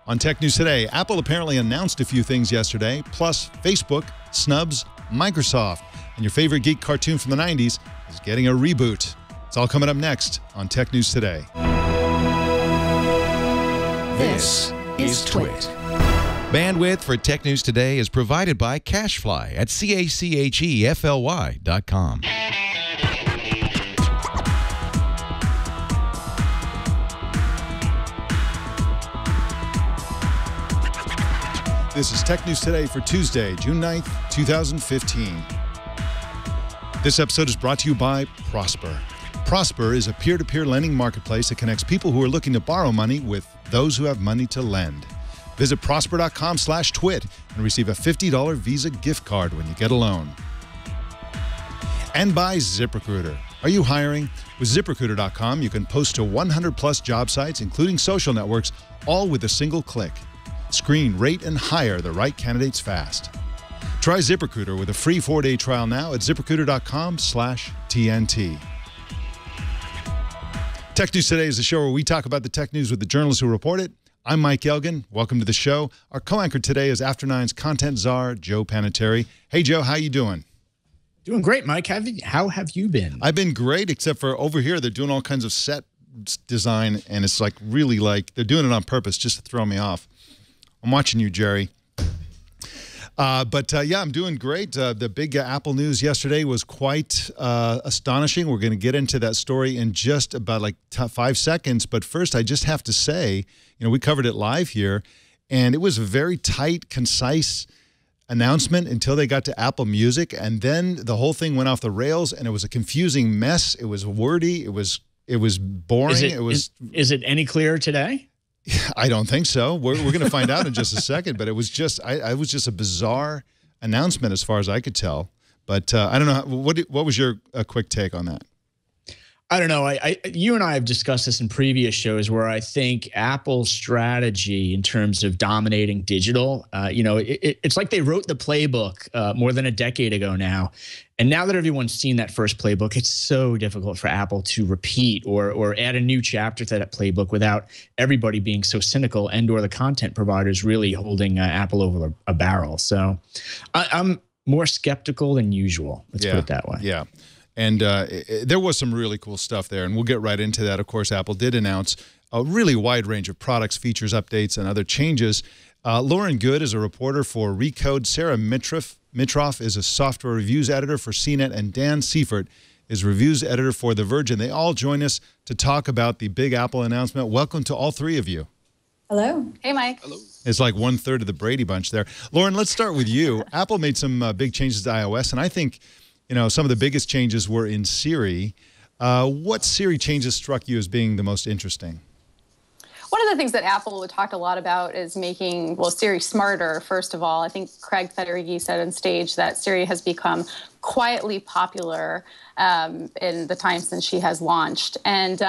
On Tech News Today, Apple apparently announced a few things yesterday, plus Facebook, snubs, Microsoft, and your favorite geek cartoon from the 90s is getting a reboot. It's all coming up next on Tech News Today. This is Twit. Bandwidth for Tech News Today is provided by CacheFly at CACHEFLY.com. This is Tech News Today for Tuesday, June 9th, 2015. This episode is brought to you by Prosper. Prosper is a peer-to-peer lending marketplace that connects people who are looking to borrow money with those who have money to lend. Visit prosper.com/twit and receive a $50 Visa gift card when you get a loan. And by ZipRecruiter. Are you hiring? With ZipRecruiter.com, you can post to 100-plus job sites, including social networks, all with a single click. Screen, rate, and hire the right candidates fast. Try ZipRecruiter with a free 4-day trial now at ZipRecruiter.com/TNT. Tech News Today is the show where we talk about the tech news with the journalists who report it. I'm Mike Elgan. Welcome to the show. Our co-anchor today is After Nine's content czar, Joe Panettieri. Hey, Joe, how you doing? Doing great, Mike. How have you been? I've been great, except for over here, they're doing all kinds of set design, and it's like really like they're doing it on purpose just to throw me off. I'm watching you, Jerry. Yeah, I'm doing great. The big Apple news yesterday was quite astonishing. We're going to get into that story in just about like 5 seconds. But first, I just have to say, you know, we covered it live here, and it was a very tight, concise announcement until they got to Apple Music, and then the whole thing went off the rails, and it was a confusing mess. It was wordy. It was boring. Is it any clearer today? I don't think so. We're going to find out in just a second. But it was just I was just a bizarre announcement as far as I could tell. But I don't know. What was your quick take on that? I don't know. You and I have discussed this in previous shows where I think Apple's strategy in terms of dominating digital, it's like they wrote the playbook more than a decade ago now. And now that everyone's seen that first playbook, it's so difficult for Apple to repeat or add a new chapter to that playbook without everybody being so cynical and or the content providers really holding Apple over a barrel. So I'm more skeptical than usual. Let's put it that way. Yeah. And there was some really cool stuff there, and we'll get right into that. Of course, Apple did announce a really wide range of products, features, updates, and other changes. Lauren Goode is a reporter for Recode. Sarah Mitroff is a software reviews editor for CNET, and Dan Seifert is reviews editor for The Verge. And they all join us to talk about the big Apple announcement. Welcome to all three of you. Hello. Hey, Mike. Hello. It's like 1/3 of the Brady Bunch there. Lauren, let's start with you. Apple made some big changes to iOS, and I think some of the biggest changes were in Siri. What Siri changes struck you as being the most interesting? One of the things that Apple talked a lot about is making, Siri smarter, first of all. I think Craig Federighi said on stage that Siri has become quietly popular in the time since she has launched. And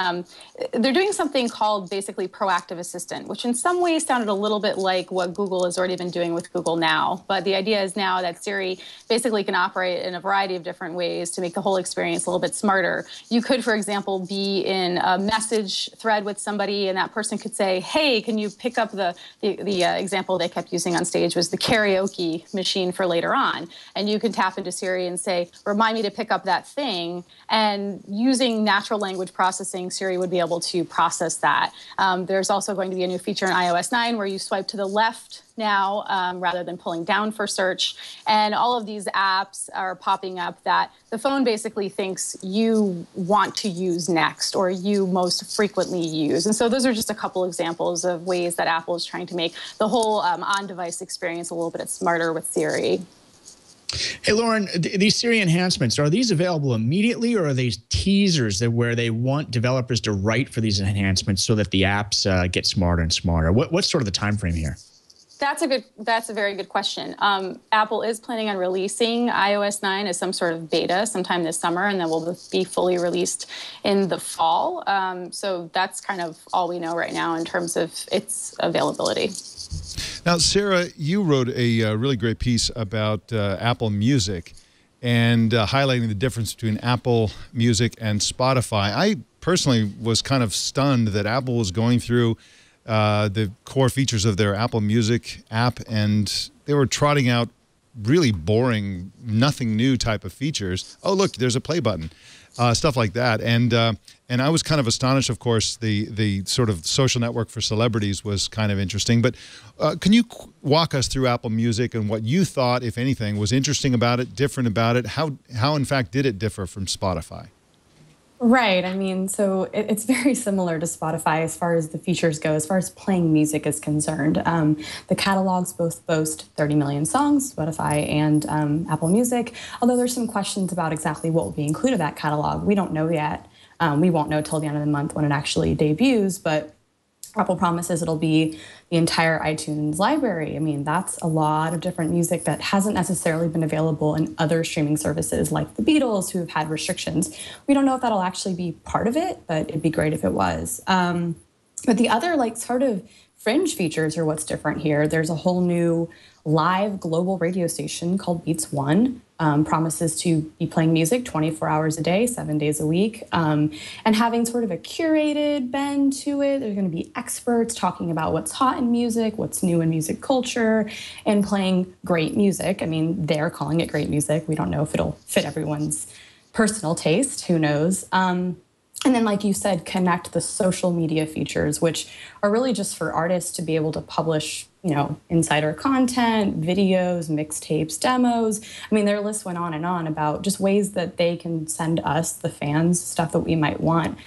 they're doing something called basically Proactive Assistant, which in some ways sounded a little bit like what Google has already been doing with Google Now. But the idea is now that Siri basically can operate in a variety of different ways to make the whole experience a little bit smarter. You could, for example, be in a message thread with somebody, and that person could say, hey, can you pick up the example they kept using on stage was the karaoke machine for later on. And you can tap into Siri and say, remind me to pick up that thing. And using natural language processing, Siri would be able to process that. There's also going to be a new feature in iOS 9 where you swipe to the left now rather than pulling down for search. And all of these apps are popping up that the phone basically thinks you want to use next or you most frequently use. And so those are just a couple examples of ways that Apple is trying to make the whole on-device experience a little bit smarter with Siri. Hey, Lauren, these Siri enhancements, are these available immediately, or are these teasers where they want developers to write for these enhancements so that the apps get smarter and smarter? What's sort of the time frame here? That's a very good question. Apple is planning on releasing iOS 9 as some sort of beta sometime this summer, and then will be fully released in the fall. So that's kind of all we know right now in terms of its availability. Now, Sarah, you wrote a really great piece about Apple Music and highlighting the difference between Apple Music and Spotify. I personally was kind of stunned that Apple was going through the core features of their Apple Music app, and they were trotting out really boring, nothing new type of features. Oh, look, there's a play button, stuff like that. And I was kind of astonished, of course, the sort of social network for celebrities was kind of interesting. But can you walk us through Apple Music and what you thought, if anything, was interesting about it, different about it? How in fact, did it differ from Spotify? Right. I mean, so it's very similar to Spotify as far as the features go, as far as playing music is concerned. The catalogs both boast 30 million songs, Spotify and Apple Music, although there's some questions about exactly what will be included in that catalog. We don't know yet. We won't know till the end of the month when it actually debuts, but Apple promises it'll be the entire iTunes library. I mean, that's a lot of different music that hasn't necessarily been available in other streaming services like the Beatles, who have had restrictions. We don't know if that'll actually be part of it, but it'd be great if it was. But the other sort of fringe features are what's different here. There's a whole new live global radio station called Beats One. Promises to be playing music 24 hours a day, 7 days a week, and having sort of a curated bend to it. There's going to be experts talking about what's hot in music, what's new in music culture, and playing great music. I mean, they're calling it great music. We don't know if it'll fit everyone's personal taste. Who knows? And then, like you said, connect the social media features, which are really just for artists to be able to publish, insider content, videos, mixtapes, demos. I mean, their list went on and on about just ways that they can send us, the fans, stuff that we might want.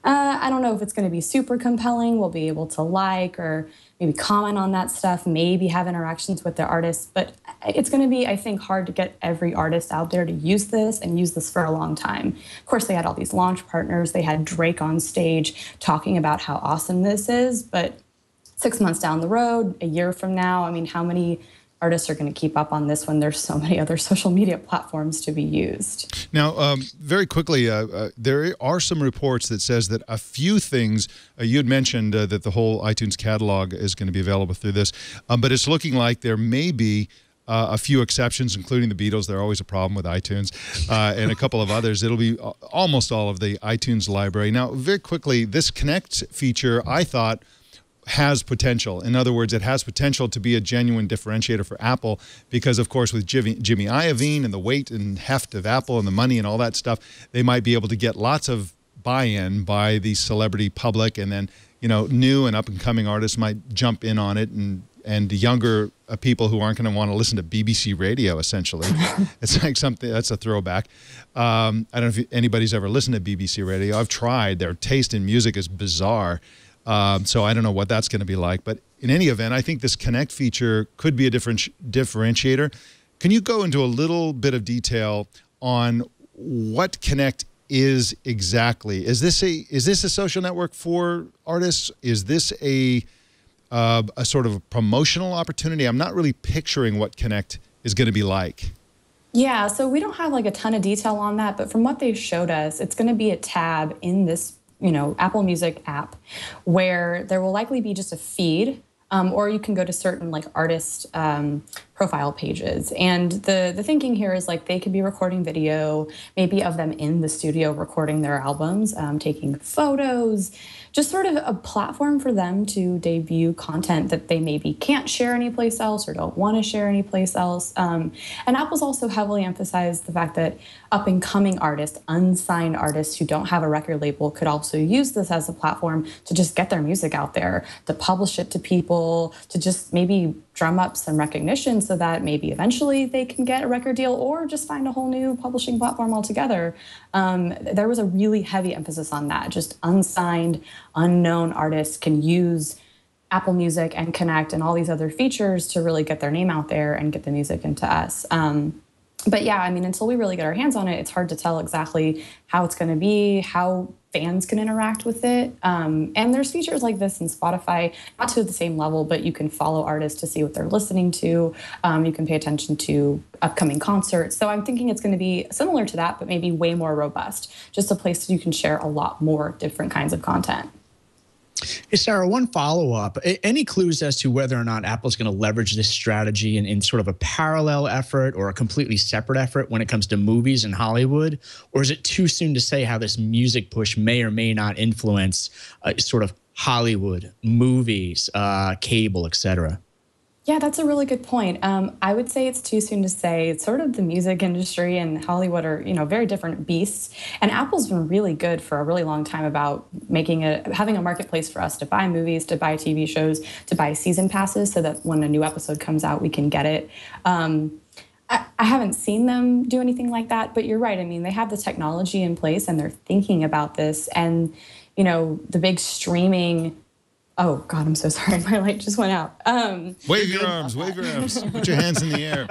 I don't know if it's going to be super compelling. We'll be able to or maybe comment on that stuff, maybe have interactions with the artists. But it's going to be, I think, hard to get every artist out there to use this and use this for a long time. Of course, they had all these launch partners. They had Drake on stage talking about how awesome this is. But 6 months down the road, a year from now, I mean, how many artists are going to keep up on this when there's so many other social media platforms to be used? Now, very quickly, there are some reports that says that a few things, you had mentioned that the whole iTunes catalog is going to be available through this, but it's looking like there may be a few exceptions, including the Beatles. They're always a problem with iTunes, and a couple of others. It'll be almost all of the iTunes library. Now, very quickly, this Connect feature, I thought, has potential. In other words, it has potential to be a genuine differentiator for Apple because, of course, with Jimmy Iovine and the weight and heft of Apple and the money and all that stuff, they might be able to get lots of buy-in by the celebrity public, and then, new and up-and-coming artists might jump in on it, and younger people who aren't going to want to listen to BBC Radio, essentially. It's like something, that's a throwback. I don't know if anybody's ever listened to BBC Radio. I've tried. Their taste in music is bizarre. So I don't know what that's going to be like. But in any event, I think this Connect feature could be a differentiator. Can you go into a little bit of detail on what Connect is exactly? Is this a social network for artists? Is this a sort of a promotional opportunity? I'm not really picturing what Connect is going to be like. Yeah, so we don't have a ton of detail on that, but from what they showed us, it's going to be a tab in this Apple Music app where there will likely be just a feed, or you can go to certain artist profile pages. And the thinking here is they could be recording video, maybe of them in the studio recording their albums, taking photos, just sort of a platform for them to debut content that they maybe can't share anyplace else or don't want to share anyplace else. And Apple's also heavily emphasized the fact that up-and-coming artists, unsigned artists who don't have a record label could also use this as a platform to just get their music out there, to publish it to people, to just maybe drum up some recognition so that maybe eventually they can get a record deal or just find a whole new publishing platform altogether. There was a really heavy emphasis on that. Just unsigned, unknown artists can use Apple Music and Connect and all these other features to really get their name out there and get the music into us. But yeah, I mean, until we really get our hands on it, it's hard to tell exactly how it's going to be, how fans can interact with it. And there's features like this in Spotify, not to the same level, but you can follow artists to see what they're listening to. You can pay attention to upcoming concerts. So I'm thinking it's going to be similar to that, but maybe way more robust. Just a place you can share a lot more different kinds of content. Hey, Sarah, one follow-up. Any clues as to whether or not Apple's going to leverage this strategy in sort of a parallel effort or a completely separate effort when it comes to movies in Hollywood? Or is it too soon to say how this music push may or may not influence sort of Hollywood, movies, cable, etc.? Yeah, that's a really good point. I would say it's too soon to say. It's sort of the music industry and Hollywood are, very different beasts. And Apple's been really good for a really long time about having a marketplace for us to buy movies, to buy TV shows, to buy season passes, so that when a new episode comes out, we can get it. I haven't seen them do anything like that, but you're right. I mean, they have the technology in place and they're thinking about this. And, the big streaming. Oh, God, I'm so sorry. My light just went out. Wave your arms. Put your hands in the air.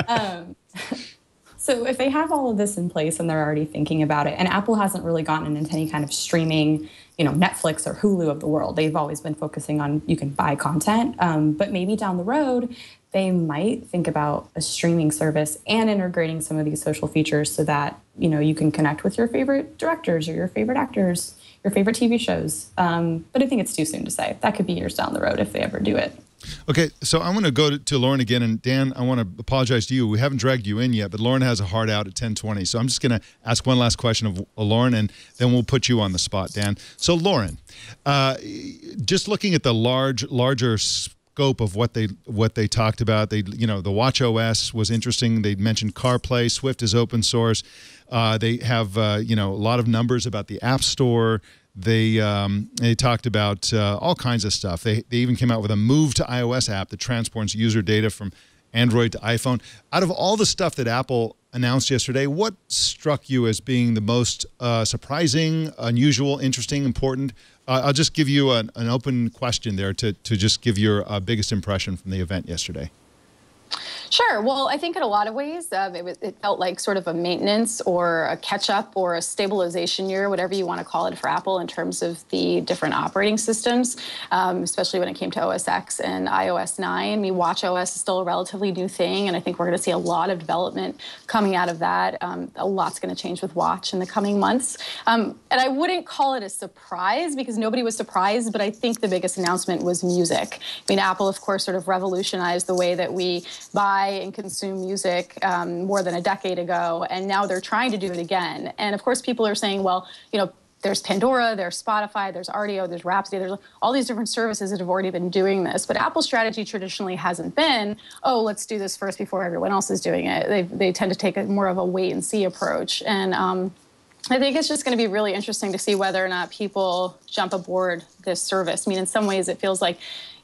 So if they have all of this in place and they're already thinking about it, and Apple hasn't really gotten into any kind of streaming, Netflix or Hulu of the world. They've always been focusing on you can buy content, but maybe down the road, they might think about a streaming service and integrating some of these social features so that, you can connect with your favorite directors or your favorite actors, your favorite TV shows. But I think it's too soon to say. That could be years down the road if they ever do it. Okay, so I want to go to Lauren again. And Dan, I want to apologize to you. We haven't dragged you in yet, but Lauren has a hard out at 10:20. So I'm just going to ask one last question of Lauren, and then we'll put you on the spot, Dan. So Lauren, just looking at the larger scope of what they talked about, the Watch OS was interesting. They mentioned CarPlay. Swift is open source. They have a lot of numbers about the App Store. They talked about all kinds of stuff. They even came out with a Move to iOS app that transports user data from Android to iPhone. Out of all the stuff that Apple announced yesterday, what struck you as being the most surprising, unusual, interesting, important? I'll just give you an open question there to just give your biggest impression from the event yesterday. Sure. Well, I think in a lot of ways, it felt like sort of a maintenance or a catch-up or a stabilization year, whatever you want to call it for Apple in terms of the different operating systems, especially when it came to OS X and iOS 9. I mean, Watch OS is still a relatively new thing, and I think we're going to see a lot of development coming out of that. A lot's going to change with Watch in the coming months. And I wouldn't call it a surprise because nobody was surprised, but I think the biggest announcement was music. I mean, Apple, of course, sort of revolutionized the way that we buy and consume music more than a decade ago, and now they're trying to do it again. And of course, people are saying, well, there's Pandora, there's Spotify, there's Rdio, there's Rhapsody, there's all these different services that have already been doing this. But Apple's strategy traditionally hasn't been, oh, let's do this first before everyone else is doing it. They tend to take more of a wait and see approach. And I think it's just going to be really interesting to see whether or not people jump aboard this service. I mean, in some ways, it feels like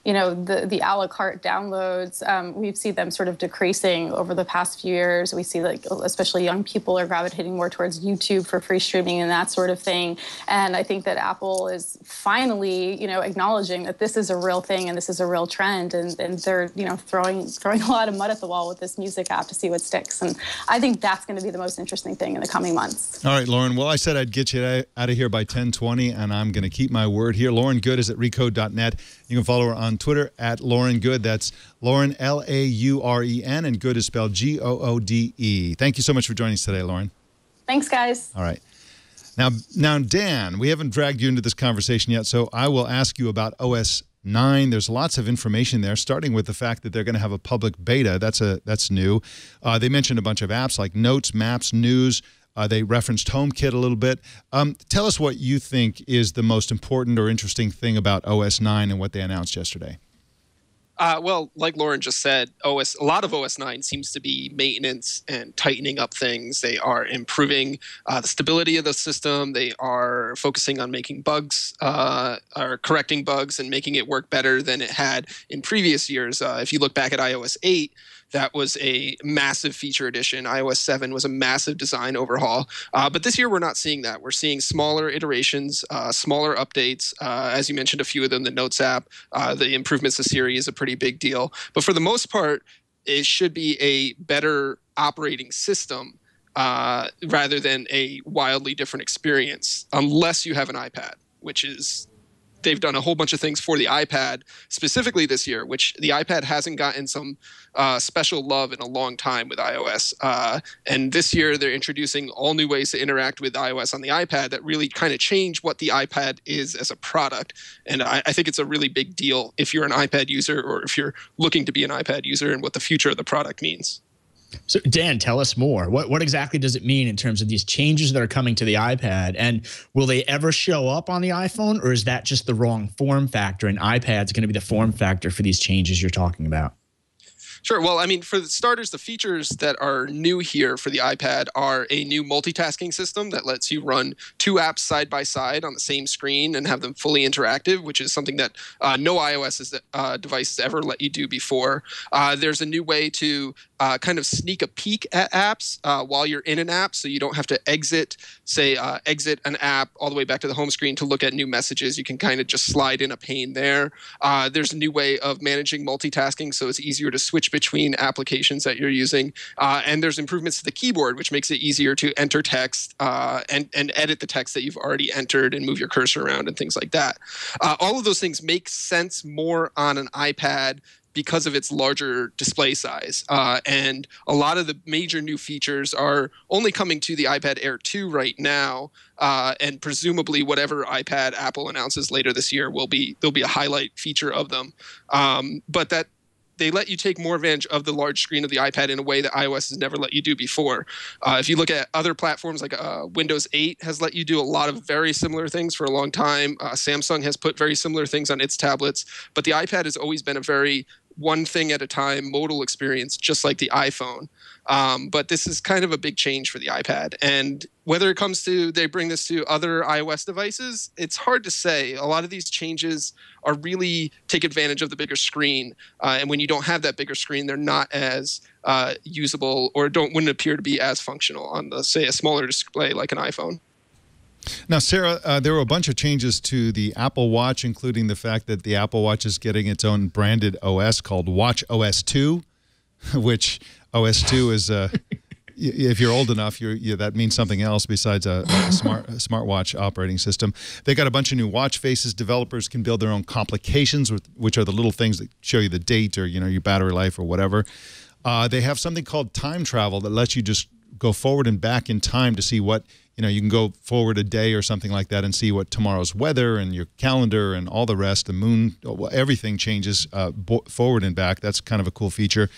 the a la carte downloads, we've seen them sort of decreasing over the past few years. We see especially young people are gravitating more towards YouTube for free streaming and that sort of thing. And I think that Apple is finally, acknowledging that this is a real thing and this is a real trend. And they're, throwing a lot of mud at the wall with this music app to see what sticks. And I think that's going to be the most interesting thing in the coming months. All right, Lauren. Well, I said I'd get you out of here by 10:20, and I'm going to keep my word here. Lauren Goode is at recode.net. You can follow her on Twitter at Lauren Goode. That's Lauren, L-A-U-R-E-N, and Goode is spelled G-O-O-D-E. Thank you so much for joining us today, Lauren. Thanks, guys. All right. Now, Dan, we haven't dragged you into this conversation yet, so I will ask you about OS 9. There's lots of information there, starting with the fact that they're going to have a public beta. That's new. They mentioned a bunch of apps like Notes, Maps, News. They referenced HomeKit a little bit. Tell us what you think is the most important or interesting thing about OS 9 and what they announced yesterday. Well, like Lauren just said, a lot of OS 9 seems to be maintenance and tightening up things. They are improving the stability of the system. They are focusing on making bugs, or correcting bugs and making it work better than it had in previous years. If you look back at iOS 8, that was a massive feature addition. iOS 7 was a massive design overhaul. But this year, we're not seeing that. We're seeing smaller iterations, smaller updates. As you mentioned, a few of them, the Notes app, the improvements to Siri is a pretty big deal. But for the most part, it should be a better operating system rather than a wildly different experience, unless you have an iPad, which is... They've done a whole bunch of things for the iPad specifically this year, which the iPad hasn't gotten some special love in a long time with iOS. And this year, they're introducing all new ways to interact with iOS on the iPad that really kind of change what the iPad is as a product. And I think it's a really big deal if you're an iPad user or if you're looking to be an iPad user and what the future of the product means. So Dan, tell us more. What exactly does it mean in terms of these changes that are coming to the iPad? And will they ever show up on the iPhone, or is that just the wrong form factor and iPad's going to be the form factor for these changes you're talking about? Sure. Well, I mean, for the starters, the features that are new here for the iPad are a new multitasking system that lets you run 2 apps side by side on the same screen and have them fully interactive, which is something that no iOS device has ever let you do before. There's a new way to kind of sneak a peek at apps while you're in an app, so you don't have to exit an app all the way back to the home screen to look at new messages. You can kind of just slide in a pane there. There's a new way of managing multitasking, so it's easier to switch between applications that you're using. And there's improvements to the keyboard, which makes it easier to enter text and edit the text that you've already entered and move your cursor around and things like that. All of those things make sense more on an iPad because of its larger display size. And a lot of the major new features are only coming to the iPad Air 2 right now. And presumably whatever iPad Apple announces later this year there'll be a highlight feature of them. But that they let you take more advantage of the large screen of the iPad in a way that iOS has never let you do before. If you look at other platforms like Windows 8 has let you do a lot of very similar things for a long time. Samsung has put very similar things on its tablets, but the iPad has always been a very one thing at a time modal experience, just like the iPhone. But this is kind of a big change for the iPad. And whether it comes to they bring this to other iOS devices, it's hard to say. A lot of these changes are really take advantage of the bigger screen. And when you don't have that bigger screen, they're not as usable or wouldn't appear to be as functional on, say, a smaller display like an iPhone. Now, Sarah, there were a bunch of changes to the Apple Watch, including the fact that the Apple Watch is getting its own branded OS called Watch OS 2, which OS 2 is, if you're old enough, that means something else besides a smartwatch operating system. They got a bunch of new watch faces. Developers can build their own complications, which are the little things that show you the date or your battery life or whatever. They have something called time travel that lets you just go forward and back in time to see what, you can go forward a day or something like that and see what tomorrow's weather and your calendar and all the rest, the moon, everything changes forward and back. That's kind of a cool feature.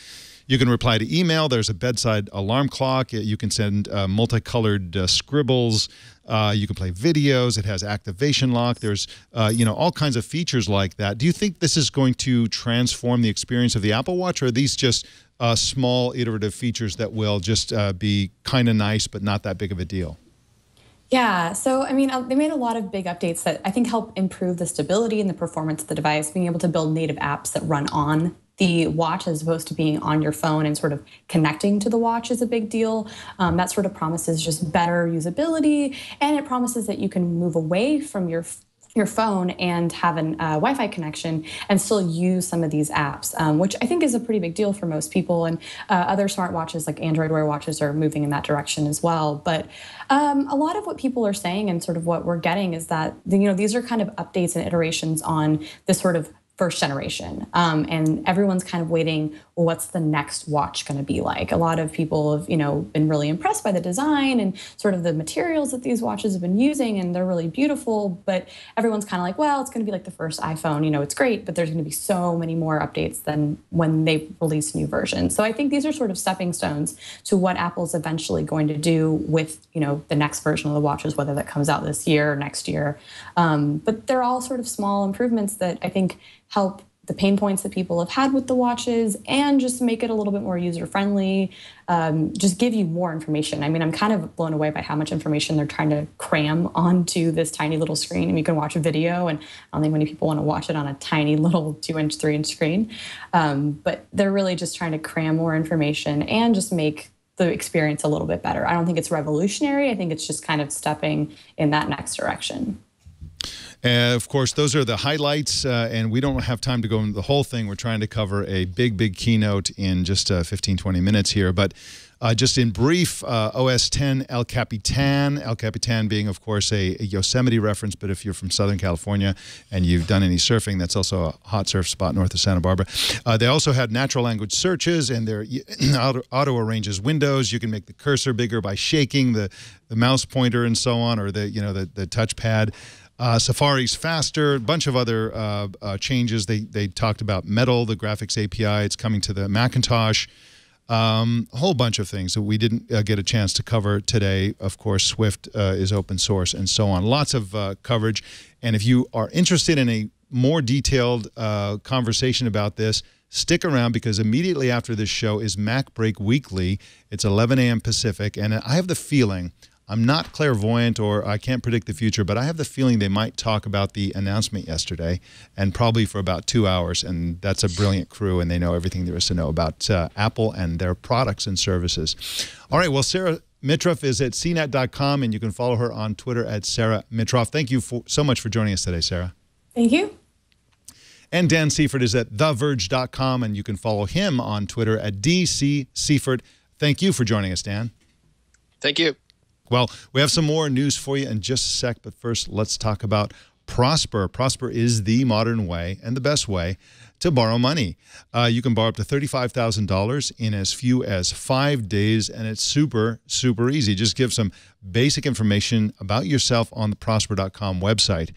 You can reply to email. There's a bedside alarm clock. You can send multicolored scribbles. You can play videos. It has activation lock. There's, all kinds of features like that. Do you think this is going to transform the experience of the Apple Watch, or are these just small iterative features that will just be kind of nice but not that big of a deal? Yeah, so I mean, they made a lot of big updates that I think help improve the stability and the performance of the device, being able to build native apps that run on the watch as opposed to being on your phone and sort of connecting to the watch is a big deal. That sort of promises just better usability, and it promises that you can move away from your phone and have an Wi-Fi connection and still use some of these apps, which I think is a pretty big deal for most people. And other smartwatches like Android Wear watches are moving in that direction as well. But a lot of what people are saying and sort of what we're getting is that, these are kind of updates and iterations on this sort of first generation. And everyone's kind of waiting, well, what's the next watch going to be like? A lot of people have, been really impressed by the design and sort of the materials that these watches have been using, and they're really beautiful, but everyone's kind of like, well, it's going to be like the first iPhone, it's great, but there's going to be so many more updates than when they release new versions. So I think these are sort of stepping stones to what Apple's eventually going to do with, the next version of the watches, whether that comes out this year or next year. But they're all sort of small improvements that I think help the pain points that people have had with the watches and just make it a little bit more user-friendly, just give you more information. I mean, I'm kind of blown away by how much information they're trying to cram onto this tiny little screen. And you can watch a video, and I don't think many people want to watch it on a tiny little 2-inch, 3-inch screen. But they're really just trying to cram more information and just make the experience a little bit better. I don't think it's revolutionary. I think it's just kind of stepping in that next direction. Of course, those are the highlights, and we don't have time to go into the whole thing. We're trying to cover a big keynote in just 15, 20 minutes here. But just in brief, OS 10 El Capitan being, of course, a Yosemite reference, but if you're from Southern California and you've done any surfing, that's also a hot surf spot north of Santa Barbara. They also had natural language searches, and their auto-arranges windows. You can make the cursor bigger by shaking the mouse pointer and so on, or the touchpad. Safari's faster, a bunch of other changes. They talked about Metal, the graphics API. It's coming to the Macintosh. A whole bunch of things that we didn't get a chance to cover today. Of course, Swift is open source and so on. Lots of coverage. And if you are interested in a more detailed conversation about this, stick around, because immediately after this show is Mac Break Weekly. It's 11 a.m. Pacific. And I have the feeling, I'm not clairvoyant or I can't predict the future, but I have the feeling they might talk about the announcement yesterday, and probably for about 2 hours. And that's a brilliant crew, and they know everything there is to know about Apple and their products and services. All right, well, Sarah Mitroff is at cnet.com, and you can follow her on Twitter at Sarah Mitroff. Thank you so much for joining us today, Sarah. Thank you. And Dan Seifert is at theverge.com, and you can follow him on Twitter at DCSeifert. Thank you for joining us, Dan. Thank you. Well, we have some more news for you in just a sec, but first let's talk about Prosper. Prosper is the modern way and the best way to borrow money. You can borrow up to $35,000 in as few as 5 days, and it's super, super easy. Just give some basic information about yourself on the prosper.com website.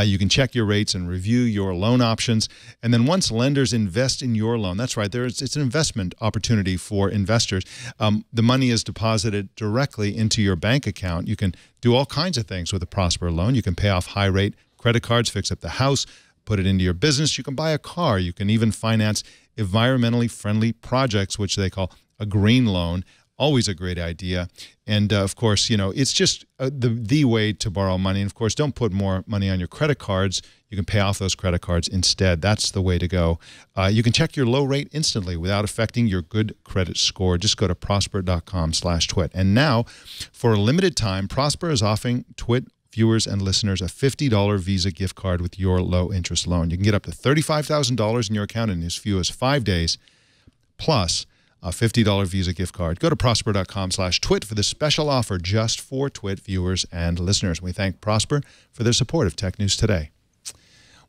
You can check your rates and review your loan options. And then once lenders invest in your loan, that's right, it's an investment opportunity for investors. The money is deposited directly into your bank account. You can do all kinds of things with a Prosper loan. You can pay off high-rate credit cards, fix up the house, put it into your business. You can buy a car. You can even finance environmentally friendly projects, which they call a green loan. Always a great idea. And of course, you know, it's just the way to borrow money. And of course, don't put more money on your credit cards. You can pay off those credit cards instead. That's the way to go. You can check your low rate instantly without affecting your good credit score. Just go to prosper.com/twit. And now, for a limited time, Prosper is offering Twit viewers and listeners a $50 Visa gift card with your low-interest loan. You can get up to $35,000 in your account in as few as 5 days, plus a $50 Visa gift card. Go to prosper.com/twit for this special offer just for Twit viewers and listeners. We thank Prosper for their support of Tech News Today.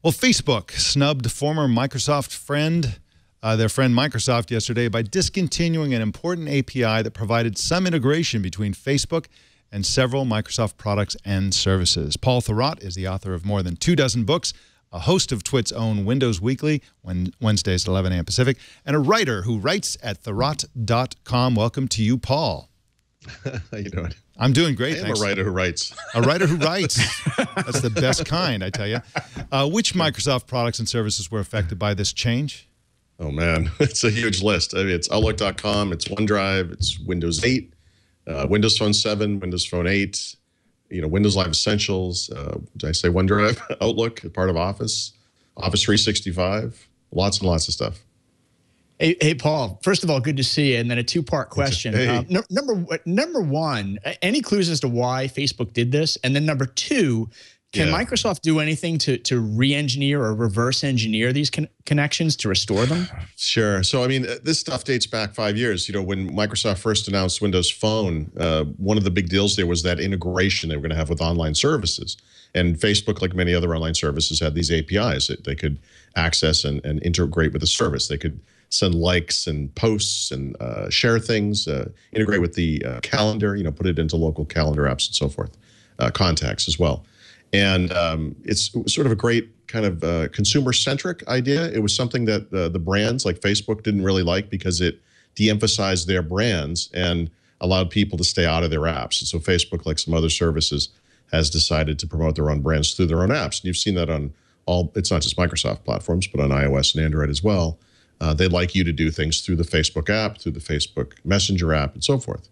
Well, Facebook snubbed former Microsoft friend, their friend Microsoft yesterday, by discontinuing an important API that provided some integration between Facebook and several Microsoft products and services. Paul Thurrott is the author of more than 24 books, a host of Twit's own Windows Weekly, Wednesdays at 11 a.m. Pacific, and a writer who writes at Thurrott.com. Welcome to you, Paul. How you doing? I'm doing great, I am thanks. a writer who writes. A writer who writes. That's the best kind, I tell you. Which Microsoft products and services were affected by this change? Oh, man. It's a huge list. I mean, it's Outlook.com, it's OneDrive, it's Windows 8, Windows Phone 7, Windows Phone 8, you know, Windows Live Essentials. Did I say OneDrive? Outlook, part of Office, Office 365, lots and lots of stuff. Hey, Paul, first of all, good to see you. And then a two-part question. Hey. Number one, any clues as to why Facebook did this? And then number two, can Microsoft do anything to re-engineer or reverse engineer these connections to restore them? Sure. So, I mean, this stuff dates back 5 years. You know, when Microsoft first announced Windows Phone, one of the big deals there was that integration they were going to have with online services. And Facebook, like many other online services, had these APIs that they could access and integrate with the service. They could send likes and posts and share things, integrate with the calendar, you know, put it into local calendar apps and so forth, contacts as well. And it's sort of a great kind of consumer-centric idea. It was something that the brands like Facebook didn't really like because it de-emphasized their brands and allowed people to stay out of their apps. And so Facebook, like some other services, has decided to promote their own brands through their own apps. And you've seen that on all, it's not just Microsoft platforms, but on iOS and Android as well. They'd like you to do things through the Facebook app, through the Facebook Messenger app, and so forth.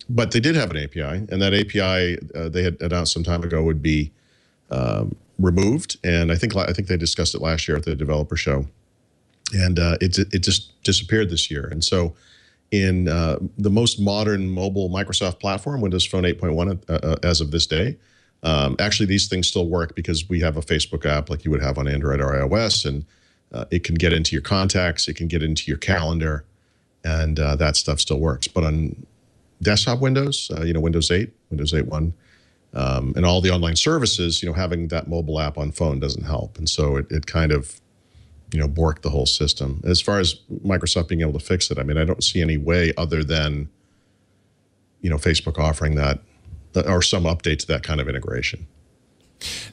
But they did have an API, and that API they had announced some time ago would be removed. And I think they discussed it last year at the developer show, and it just disappeared this year. And so, in the most modern mobile Microsoft platform, Windows Phone 8.1 as of this day, actually these things still work because we have a Facebook app like you would have on Android or iOS, and it can get into your contacts, it can get into your calendar, and that stuff still works. But on desktop Windows, you know, Windows 8, Windows 8.1, and all the online services, you know, having that mobile app on phone doesn't help. And so it kind of, you know, borked the whole system. As far as Microsoft being able to fix it, I mean, I don't see any way other than, you know, Facebook offering that or some update to that kind of integration.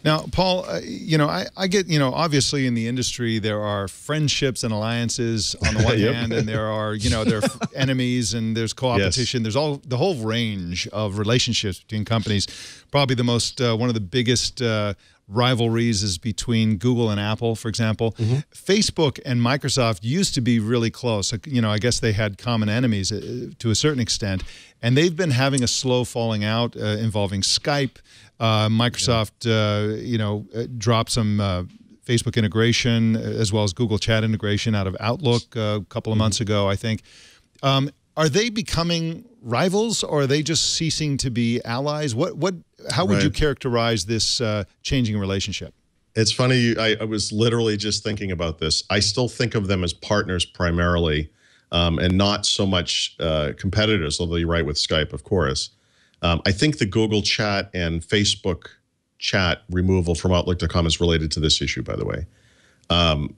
Now, Paul, I get, obviously in the industry there are friendships and alliances on the one hand, and there are, there are enemies and there's co-opetition. Yes. There's the whole range of relationships between companies. Probably the most, one of the biggest rivalries is between Google and Apple, for example. Facebook and Microsoft used to be really close. I guess they had common enemies to a certain extent, and they've been having a slow falling out involving Skype. Microsoft, dropped some Facebook integration as well as Google Chat integration out of Outlook a couple of months ago, I think. Are they becoming rivals, or are they just ceasing to be allies? How would you characterize this changing relationship? It's funny. I was literally just thinking about this. I still think of them as partners primarily, and not so much competitors, although you're right with Skype, of course. I think the Google Chat and Facebook Chat removal from Outlook.com is related to this issue, by the way. And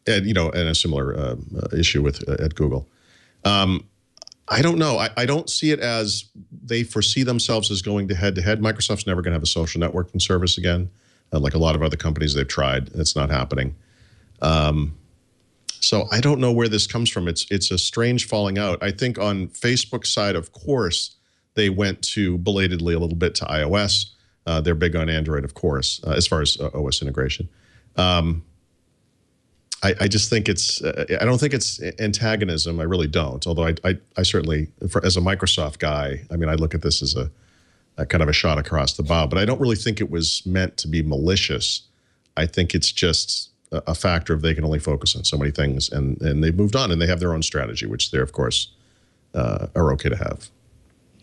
a similar issue with at Google. I don't know. I don't see it as they foresee themselves as going to head-to-head. Microsoft's never going to have a social networking service again, like a lot of other companies they've tried. It's not happening. So I don't know where this comes from. It's a strange falling out. I think on Facebook's side, of course, they went to belatedly a little bit to iOS. They're big on Android, of course, as far as OS integration. I just think I don't think it's antagonism. I really don't. Although I certainly, as a Microsoft guy, I mean, I look at this as a kind of a shot across the bow. But I don't really think it was meant to be malicious. I think it's just a factor of they can only focus on so many things, and they've moved on, and they have their own strategy, which they're, of course, are okay to have.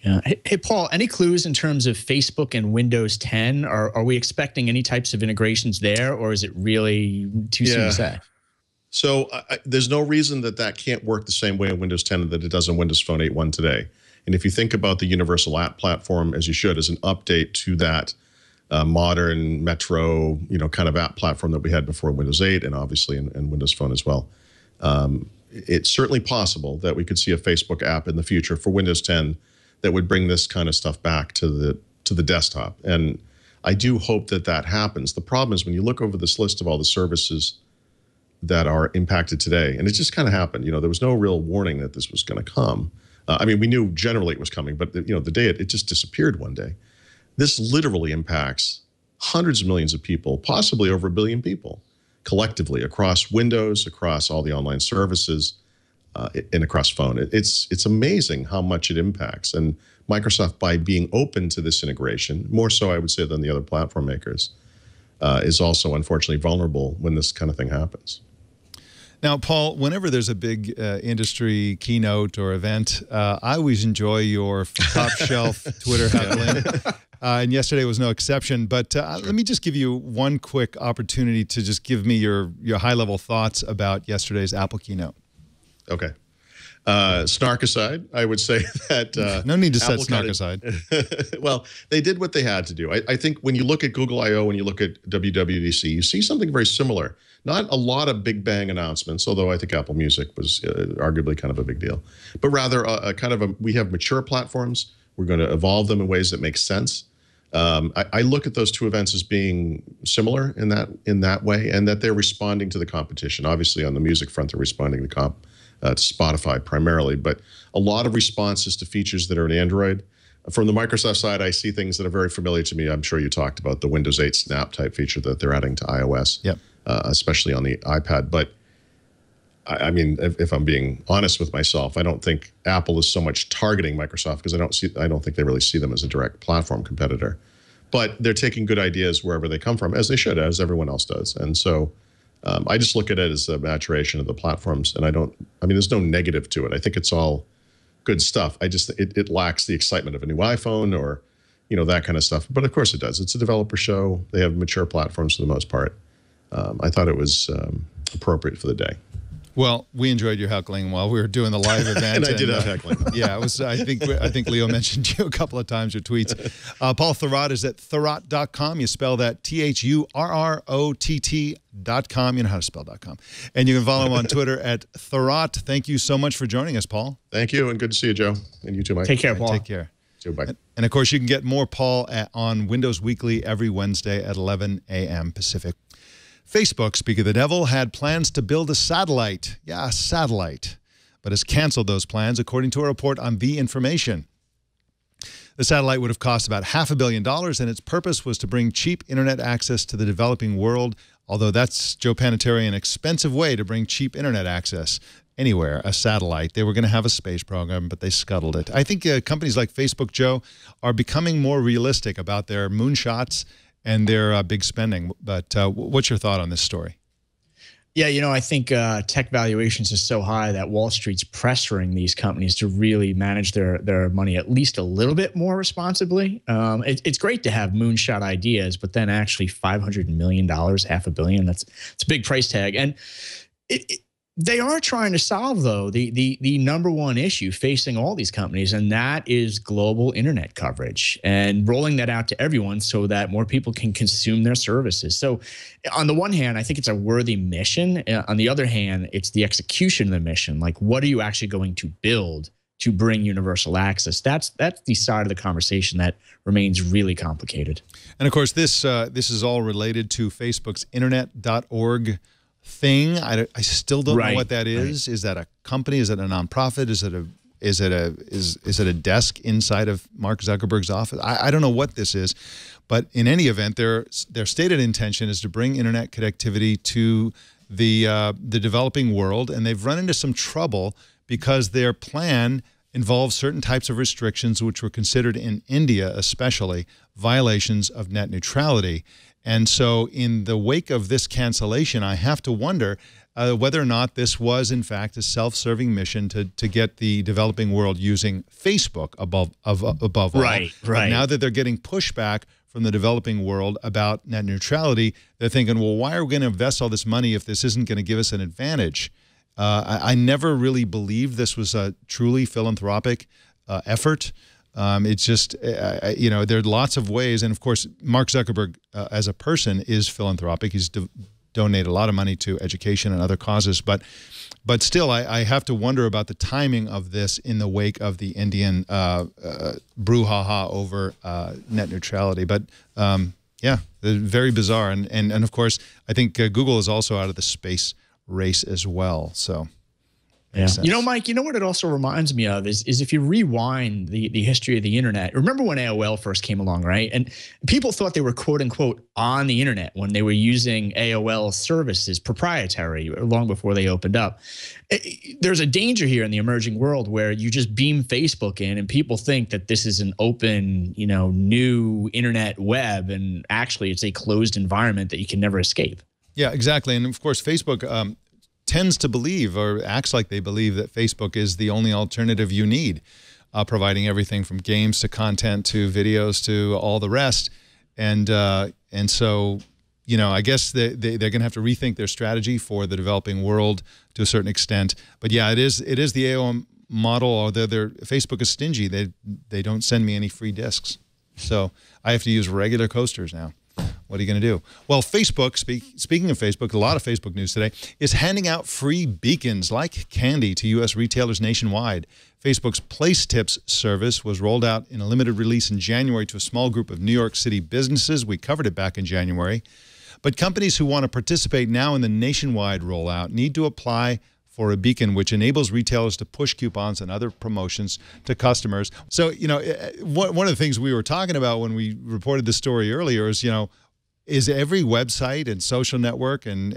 Yeah. Hey, Paul, any clues in terms of Facebook and Windows 10? Are we expecting any types of integrations there, or is it really too soon to say? So there's no reason that can't work the same way in Windows 10 that it does on Windows Phone 8.1 today. And if you think about the Universal App Platform, as you should, as an update to that modern Metro, kind of app platform that we had before Windows 8 and obviously in Windows Phone as well. It's certainly possible that we could see a Facebook app in the future for Windows 10 that would bring this kind of stuff back to the desktop. And I do hope that happens. The problem is when you look over this list of all the services that are impacted today, and it just kind of happened. There was no real warning that this was going to come. I mean, we knew generally it was coming, but the day it just disappeared one day. This literally impacts hundreds of millions of people, possibly over 1 billion people, collectively across Windows, across all the online services, and across phone. It's amazing how much it impacts. And Microsoft, by being open to this integration, more so I would say than the other platform makers, is also unfortunately vulnerable when this kind of thing happens. Now, Paul, whenever there's a big industry keynote or event, I always enjoy your top shelf Twitter heckling. And yesterday was no exception. But let me just give you one quick opportunity to just give me your high-level thoughts about yesterday's Apple keynote. Okay. Snark aside, I would say that... no need to set snark aside. Well, they did what they had to do. I think when you look at Google I/O, when you look at WWDC, you see something very similar. Not a lot of big bang announcements, although I think Apple Music was arguably kind of a big deal. But rather, we have mature platforms. We're going to evolve them in ways that make sense. I look at those two events as being similar in that way, and that they're responding to the competition. Obviously, on the music front, they're responding to Spotify primarily, but a lot of responses to features that are in Android. From the Microsoft side, I see things that are very familiar to me. I'm sure you talked about the Windows 8 Snap type feature that they're adding to iOS, especially on the iPad. But I mean, if I'm being honest with myself, I don't think Apple is so much targeting Microsoft because I don't think they really see them as a direct platform competitor. But they're taking good ideas wherever they come from, as they should, as everyone else does. And so I just look at it as a maturation of the platforms, and I mean, there's no negative to it. I think it's all good stuff. It lacks the excitement of a new iPhone or, that kind of stuff. But of course it does. It's a developer show. They have mature platforms for the most part. I thought it was appropriate for the day. Well, we enjoyed your heckling while we were doing the live event. And I did have heckling. Yeah, it was. I think Leo mentioned you a couple of times, your tweets. Paul Thurrott is at Thurrott.com. You spell that THURROTT.com. You know how to spell .com. And you can follow him on Twitter at Thurrott. Thank you so much for joining us, Paul. Thank you, and good to see you, Joe. And you too, Mike. Take care, Paul. Take care. See you, bye. And of course, you can get more Paul on Windows Weekly every Wednesday at 11 a.m. Pacific. Facebook, speak of the devil, had plans to build a satellite. Yeah, a satellite. But has canceled those plans, according to a report on The Information. The satellite would have cost about $500 million, and its purpose was to bring cheap internet access to the developing world, although that's, Joe Panettieri, an expensive way to bring cheap internet access anywhere, a satellite. They were going to have a space program, but they scuttled it. I think companies like Facebook, Joe, are becoming more realistic about their moonshots and their big spending. But what's your thought on this story? Yeah, I think tech valuations are so high that Wall Street's pressuring these companies to really manage their money at least a little bit more responsibly. It's great to have moonshot ideas, but then actually $500 million, $500 million, that's a big price tag. And they are trying to solve, though, the number one issue facing all these companies, and that is global internet coverage and rolling that out to everyone so that more people can consume their services. So on the one hand, I think it's a worthy mission. On the other hand, it's the execution of the mission. Like, what are you actually going to build to bring universal access? That's the side of the conversation that remains really complicated. And of course, this is all related to Facebook's internet.org thing. I still don't know what that is. Right. Is that a company? Is it a nonprofit? Is it a desk inside of Mark Zuckerberg's office? I don't know what this is, but in any event, their stated intention is to bring internet connectivity to the developing world, and they've run into some trouble because their plan involves certain types of restrictions which were considered in India especially violations of net neutrality. And so in the wake of this cancellation, I have to wonder whether or not this was, in fact, a self-serving mission to get the developing world using Facebook above all. Right. But now that they're getting pushback from the developing world about net neutrality, they're thinking, well, why are we going to invest all this money if this isn't going to give us an advantage? I never really believed this was a truly philanthropic effort. It's just, there are lots of ways. And of course, Mark Zuckerberg as a person is philanthropic. He's donated a lot of money to education and other causes. But still, I have to wonder about the timing of this in the wake of the Indian brouhaha over net neutrality. But yeah, very bizarre. And of course, I think Google is also out of the space race as well. So. Yeah. Mike, what it also reminds me of is if you rewind the history of the internet, remember when AOL first came along, right? And people thought they were quote unquote on the internet when they were using AOL services, proprietary, long before they opened up. There's a danger here in the emerging world where you just beam Facebook in and people think that this is an open, new internet web, and actually it's a closed environment that you can never escape. Yeah, exactly. And of course, Facebook tends to believe, or acts like they believe, that Facebook is the only alternative you need, providing everything from games to content to videos to all the rest. And so, I guess they're going to have to rethink their strategy for the developing world to a certain extent. But yeah, it is the AOL model. Although Facebook is stingy, they don't send me any free discs, so I have to use regular coasters now. What are you going to do? Well, Facebook, speaking of Facebook, a lot of Facebook news today, is handing out free beacons like candy to U.S. retailers nationwide. Facebook's Place Tips service was rolled out in a limited release in January to a small group of New York City businesses. We covered it back in January. But companies who want to participate now in the nationwide rollout need to apply for a beacon, which enables retailers to push coupons and other promotions to customers. So, one of the things we were talking about when we reported the story earlier is every website and social network and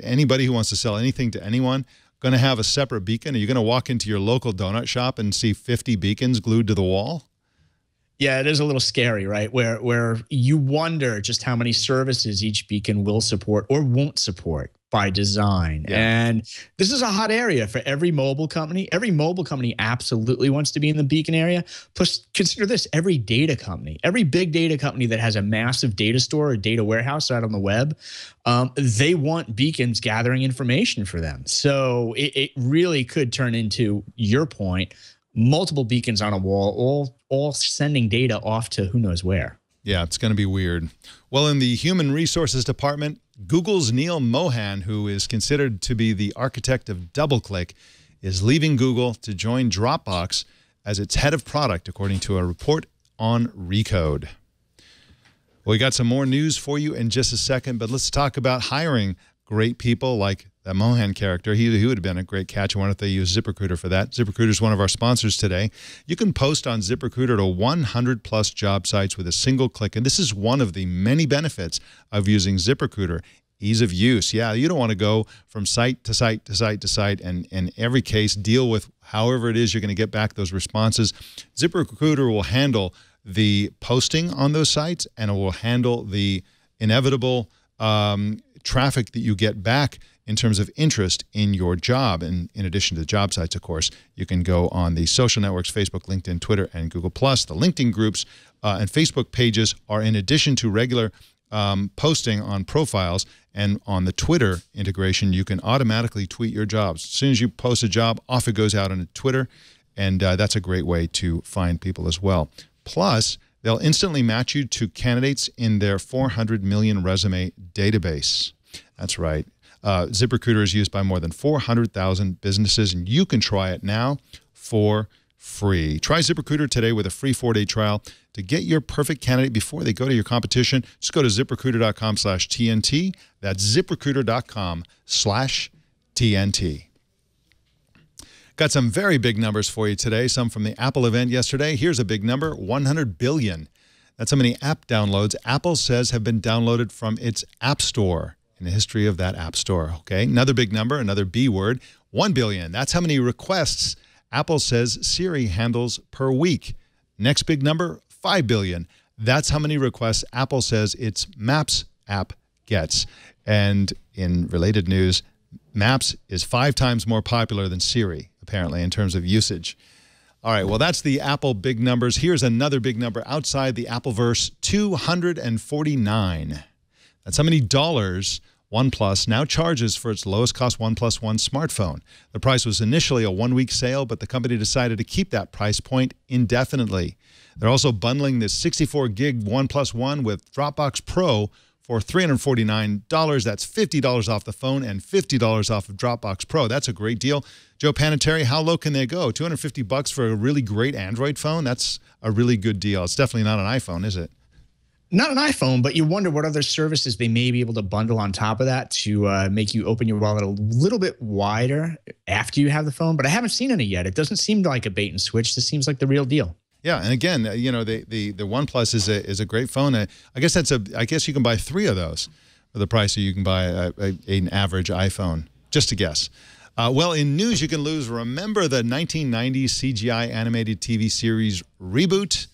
anybody who wants to sell anything to anyone going to have a separate beacon? Are you going to walk into your local donut shop and see 50 beacons glued to the wall? Yeah, it is a little scary, right? Where you wonder just how many services each beacon will support or won't support by design. Yeah. And this is a hot area for every mobile company. Every mobile company absolutely wants to be in the beacon area. Plus, consider this, every data company, every big data company that has a massive data store or data warehouse out on the web, they want beacons gathering information for them. So it really could turn into, your point, multiple beacons on a wall, all sending data off to who knows where. Yeah, it's going to be weird. Well, in the Human Resources Department, Google's Neil Mohan, who is considered to be the architect of DoubleClick, is leaving Google to join Dropbox as its head of product, according to a report on Recode. We got some more news for you in just a second, but let's talk about hiring great people like that Mohan character. He would have been a great catch. I wonder if they use ZipRecruiter for that. ZipRecruiter is one of our sponsors today. You can post on ZipRecruiter to 100+ job sites with a single click, and this is one of the many benefits of using ZipRecruiter. Ease of use. Yeah, you don't want to go from site to site to site to site and in every case deal with however it is you're going to get back those responses. ZipRecruiter will handle the posting on those sites, and it will handle the inevitable traffic that you get back in terms of interest in your job. And in addition to the job sites, of course, you can go on the social networks, Facebook, LinkedIn, Twitter, and Google+. The LinkedIn groups and Facebook pages are in addition to regular posting on profiles, and on the Twitter integration, you can automatically tweet your jobs. As soon as you post a job, off it goes out on Twitter, and that's a great way to find people as well. Plus, they'll instantly match you to candidates in their 400 million resume database. That's right. ZipRecruiter is used by more than 400,000 businesses, and you can try it now for free. Try ZipRecruiter today with a free 4-day trial to get your perfect candidate before they go to your competition. Just go to ZipRecruiter.com/TNT. That's ZipRecruiter.com/TNT. Got some very big numbers for you today, some from the Apple event yesterday. Here's a big number, 100 billion. That's how many app downloads Apple says have been downloaded from its App Store in the history of that App Store. Okay, another big number, another B word, 1 billion. That's how many requests Apple says Siri handles per week. Next big number, 5 billion. That's how many requests Apple says its Maps app gets. And in related news, Maps is 5 times more popular than Siri, apparently, in terms of usage. All right, well, that's the Apple big numbers. Here's another big number outside the Appleverse, 249. That's how many dollars OnePlus now charges for its lowest cost OnePlus One smartphone. The price was initially a one-week sale, but the company decided to keep that price point indefinitely. They're also bundling this 64-gig OnePlus One with Dropbox Pro for $349. That's $50 off the phone and $50 off of Dropbox Pro. That's a great deal. Joe Panettieri, how low can they go? $250 for a really great Android phone? That's a really good deal. It's definitely not an iPhone, is it? Not an iPhone, but you wonder what other services they may be able to bundle on top of that to make you open your wallet a little bit wider after you have the phone. But I haven't seen any yet. It doesn't seem like a bait and switch. This seems like the real deal. Yeah, and again, you know, the OnePlus is a great phone. I guess I guess you can buy 3 of those for the price that you can buy an average iPhone. Just a guess. Well, in news you can lose, remember the 1990s CGI animated TV series Reboot?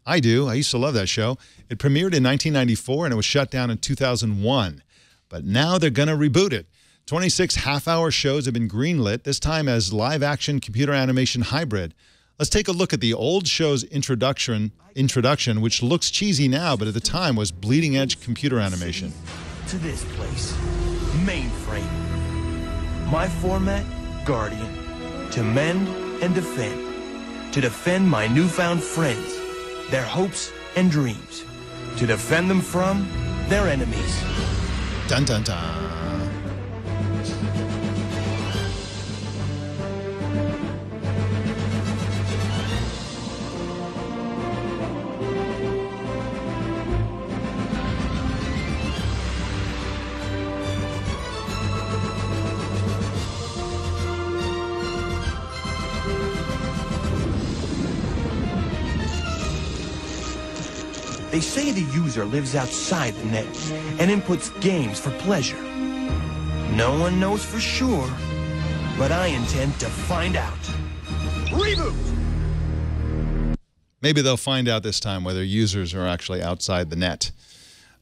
I do. I used to love that show. It premiered in 1994 and it was shut down in 2001. But now they're going to reboot it. 26 half-hour shows have been greenlit, this time as live-action computer animation hybrid. Let's take a look at the old show's introduction, which looks cheesy now, but at the time was bleeding-edge computer animation. To this place, mainframe. My format, Guardian. To mend and defend. To defend my newfound friends, their hopes and dreams. To defend them from their enemies. Dun, dun, dun. They say the user lives outside the net and inputs games for pleasure. No one knows for sure, but I intend to find out. Reboot! Maybe they'll find out this time whether users are actually outside the net.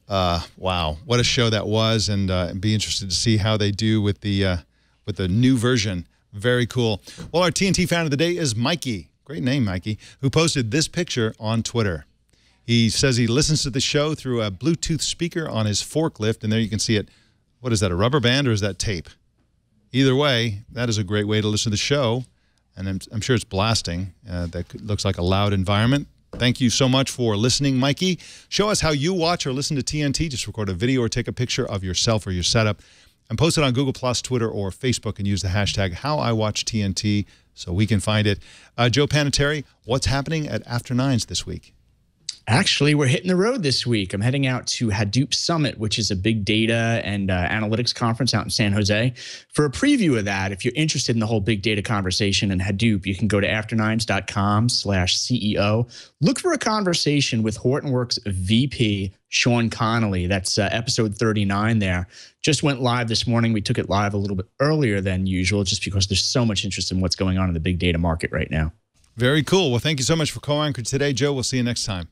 Wow, what a show that was, and be interested to see how they do with the new version. Very cool. Well, our TNT fan of the day is Mikey. Great name, Mikey, who posted this picture on Twitter. He says he listens to the show through a Bluetooth speaker on his forklift, and there you can see it. What is that, a rubber band or is that tape? Either way, that is a great way to listen to the show, and I'm sure it's blasting. That looks like a loud environment. Thank you so much for listening, Mikey. Show us how you watch or listen to TNT. Just record a video or take a picture of yourself or your setup, and post it on Google+, Twitter, or Facebook, and use the hashtag HowIWatchTNT so we can find it. Joe Panettieri, what's happening at After Nines this week? Actually, we're hitting the road this week. I'm heading out to Hadoop Summit, which is a big data and analytics conference out in San Jose. For a preview of that, if you're interested in the whole big data conversation in Hadoop, you can go to afternines.com/CEO. Look for a conversation with Hortonworks VP Sean Connolly. That's episode 39 there. Just went live this morning. We took it live a little bit earlier than usual just because there's so much interest in what's going on in the big data market right now. Very cool. Well, thank you so much for co-anchoring today, Joe. We'll see you next time.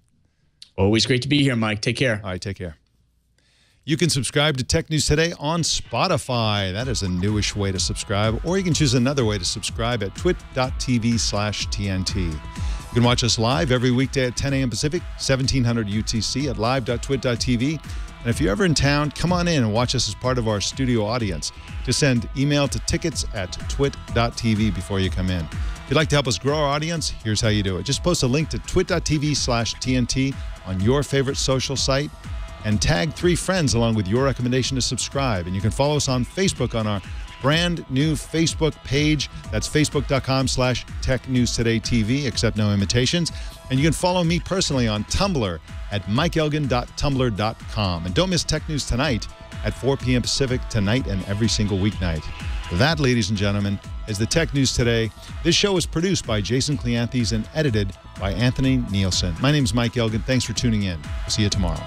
Always great to be here, Mike. Take care. All right, take care. You can subscribe to Tech News Today on Spotify. That is a newish way to subscribe. Or you can choose another way to subscribe at twit.tv/TNT. You can watch us live every weekday at 10 a.m. Pacific, 1700 UTC at live.twit.tv. And if you're ever in town, come on in and watch us as part of our studio audience. Just send email to tickets@twit.tv before you come in. If you'd like to help us grow our audience, here's how you do it. Just post a link to twit.tv/TNT on your favorite social site and tag 3 friends along with your recommendation to subscribe. And you can follow us on Facebook on our brand new Facebook page. That's facebook.com/TechNewsTodayTV, accept no invitations. And you can follow me personally on Tumblr at mikeelgan.tumblr.com. And don't miss Tech News Tonight at 4 p.m. Pacific tonight and every single weeknight. That, ladies and gentlemen, is the Tech News Today. This show is produced by Jason Cleanthes and edited by Anthony Nielsen. My name is Mike Elgan. Thanks for tuning in. See you tomorrow.